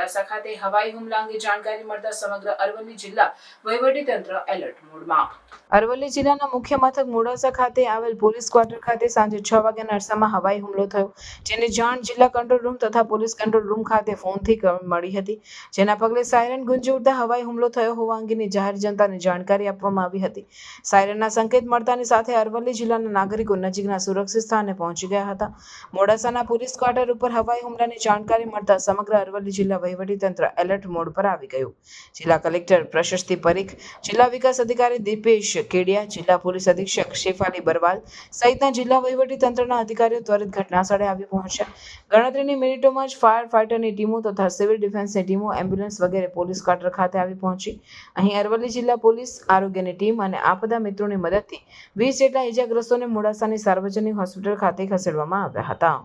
મોડાસા ખાતે હવાઈ હુમલા અંગે જાણકારી મળતા સમગ્ર અરવલ્લી જિલ્લા વહીવટીતંત્ર એલર્ટ મોડમાં. અરવલ્લી જિલ્લાના મુખ્ય મથક મોડાસા ખાતે આવેલ પોલીસ ક્વાર્ટર ખાતે સાંજે 6 વાગ્યાના અરસામાં હવાઈ હુમલો થયો, જેની જાણ જિલ્લા કંટ્રોલ રૂમ તથા પોલીસ કંટ્રોલ રૂમ ખાતે ફોનથી મળી હતી. જેના પગલે સાયરન ગુંજી ઉઠતા હવાઈ હુમલો થયો હોવા અંગેની જાહેર જનતાને જાણકારી આપવામાં આવી હતી. સાયરનના સંકેત મળતાની સાથે અરવલ્લી જિલ્લાના નાગરિકો નજીકના સુરક્ષિત સ્થાને પહોંચી ગયા હતા. મોડાસાના પોલીસ ક્વાર્ટર ઉપર હવાઈ હુમલાની જાણકારી મળતા સમગ્ર અરવલ્લી જિલ્લા વહીવટીતંત્ર એલર્ટ મોડ પર આવી ગયું. જિલ્લા કલેક્ટર પ્રશસ્તિ પરીખ, જિલ્લા વિકાસ અધિકારી દીપેશ કેડિયા, જિલ્લા પોલીસ અધિક્ષક શેફાલી બરવાલ સહિતના જિલ્લા વહીવટીતંત્રના અધિકારીઓ ત્વરિત ઘટનાસ્થળે આવી પહોંચ્યા. ગણતરીની મિનિટોમાં જ ફાયર ફાઇટરની ટીમો તથા સિવિલ ડિફેન્સની ટીમો, એમ્બ્યુલન્સ વગેરે પોલીસ ક્વાર્ટર ખાતે આવી પહોંચી. અહીં અરવલ્લી જિલ્લા પોલીસ, આરોગ્યની ટીમ અને આપદા મિત્રોની મદદથી 20 જેટલા ઇજાગ્રસ્તોને મોડાસાની સાર્વજનિક હોસ્પિટલ ખાતે ખસેડવામાં આવ્યા હતા.